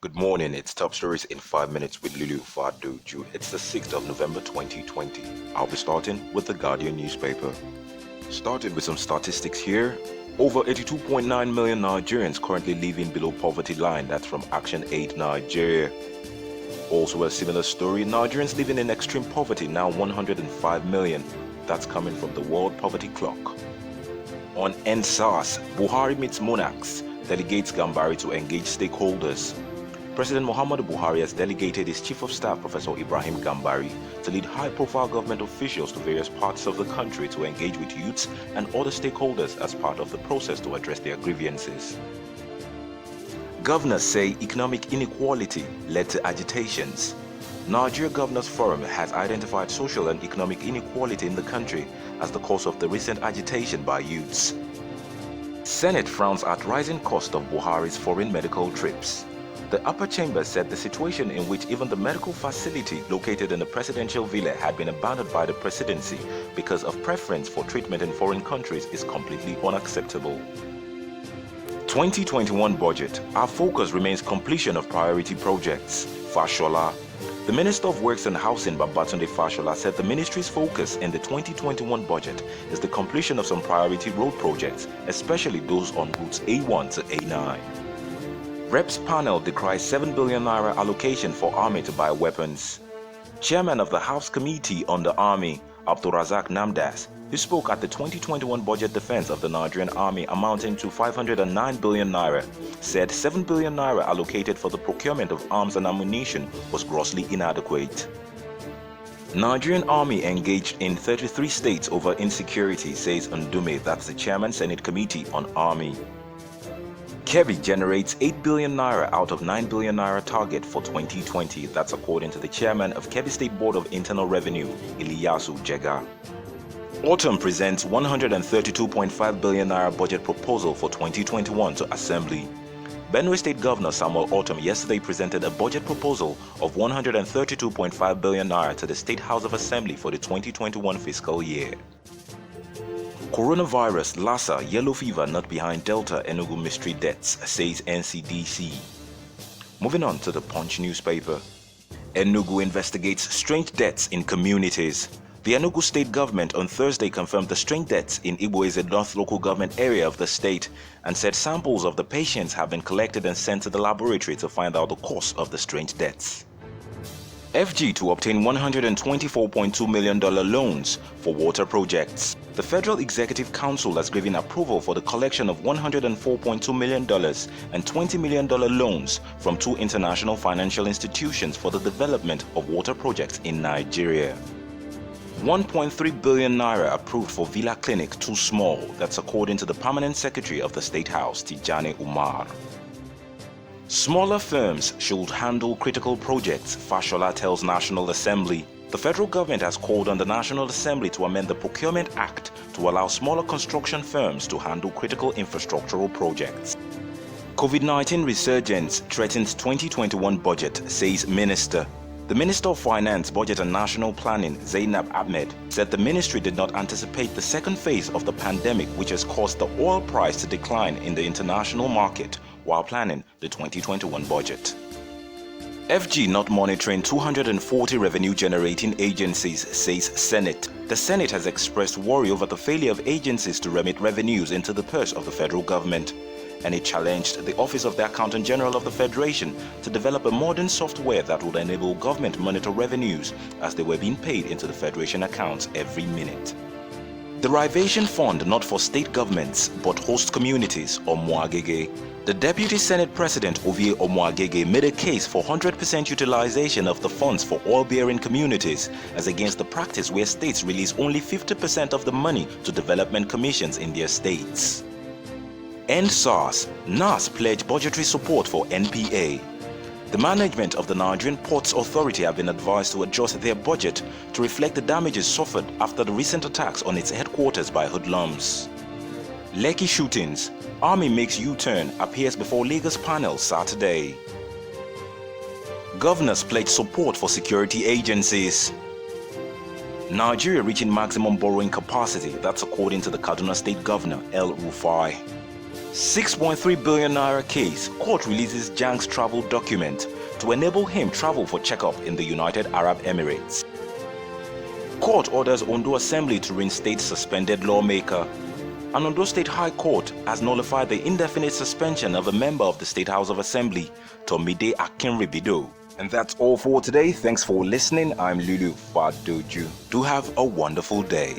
Good morning, it's Top Stories in 5 minutes with Lulu Fadoju. It's the 6th of November 2020. I'll be starting with the Guardian newspaper. Started with some statistics here. Over 82.9 million Nigerians currently living below poverty line. That's from Action Aid Nigeria. Also a similar story, Nigerians living in extreme poverty now 105 million. That's coming from the World Poverty Clock. On NSAS, Buhari meets monarchs, delegates Gambari to engage stakeholders. President Muhammadu Buhari has delegated his Chief of Staff, Professor Ibrahim Gambari, to lead high-profile government officials to various parts of the country to engage with youths and other stakeholders as part of the process to address their grievances. Governors say economic inequality led to agitations. Nigeria Governors Forum has identified social and economic inequality in the country as the cause of the recent agitation by youths. Senate frowns at rising cost of Buhari's foreign medical trips. The upper chamber said the situation in which even the medical facility located in the presidential villa had been abandoned by the presidency because of preference for treatment in foreign countries is completely unacceptable. 2021 budget. Our focus remains completion of priority projects. Fashola. The Minister of Works and Housing, Babatunde Fashola, said the ministry's focus in the 2021 budget is the completion of some priority road projects, especially those on routes A1 to A9. Reps panel decries 7 billion naira allocation for army to buy weapons. Chairman of the House Committee on the Army, Abdulrazak Namdas, who spoke at the 2021 budget defense of the Nigerian Army amounting to 509 billion naira, said 7 billion naira allocated for the procurement of arms and ammunition was grossly inadequate. Nigerian Army engaged in 33 states over insecurity, says Ndume, that's the Chairman Senate Committee on Army. Kebbi generates 8 billion naira out of 9 billion naira target for 2020. That's according to the chairman of Kebbi State Board of Internal Revenue, Iliyasu Jega. Autumn presents 132.5 billion naira budget proposal for 2021 to Assembly. Benue State Governor Samuel Autumn yesterday presented a budget proposal of 132.5 billion naira to the State House of Assembly for the 2021 fiscal year. Coronavirus, Lassa, yellow fever not behind Delta Enugu mystery deaths, says NCDC. Moving on to the Punch newspaper. Enugu investigates strange deaths in communities. The Enugu state government on Thursday confirmed the strange deaths in Igboeze North local government area of the state and said samples of the patients have been collected and sent to the laboratory to find out the cause of the strange deaths. FG to obtain $124.2 million loans for water projects. The Federal Executive Council has given approval for the collection of $104.2 million and $20 million loans from two international financial institutions for the development of water projects in Nigeria. 1.3 billion naira approved for Villa Clinic too small. That's according to the Permanent Secretary of the State House, Tijani Umar. Smaller firms should handle critical projects, Fashola tells National Assembly. The federal government has called on the National Assembly to amend the Procurement Act to allow smaller construction firms to handle critical infrastructural projects. COVID-19 resurgence threatens 2021 budget, says Minister. The Minister of Finance, Budget and National Planning, Zainab Ahmed, said the ministry did not anticipate the second phase of the pandemic, which has caused the oil price to decline in the international market while planning the 2021 budget. FG not monitoring 240 revenue-generating agencies, says Senate. The Senate has expressed worry over the failure of agencies to remit revenues into the purse of the federal government, and it challenged the Office of the Accountant General of the Federation to develop a modern software that would enable government to monitor revenues as they were being paid into the Federation accounts every minute. Derivation Fund not for state governments but host communities, Omoagege. The Deputy Senate President Ovie Omoagege made a case for 100% utilization of the funds for oil-bearing communities as against the practice where states release only 50% of the money to development commissions in their states. End SARS, NAS pledged budgetary support for NPA. The management of the Nigerian Ports Authority have been advised to adjust their budget to reflect the damages suffered after the recent attacks on its headquarters by hoodlums. Lekki shootings, Army makes U-turn, appears before Lagos panel Saturday. Governors pledge support for security agencies. Nigeria reaching maximum borrowing capacity, that's according to the Kaduna State Governor El Rufai. 6.3 billion naira case. Court releases Jang's travel document to enable him travel for checkup in the United Arab Emirates. Court orders Ondo Assembly to reinstate suspended lawmaker. And Ondo State High Court has nullified the indefinite suspension of a member of the State House of Assembly, Tomide Akinribido. And that's all for today. Thanks for listening. I'm Lulu Fadoju. Do have a wonderful day.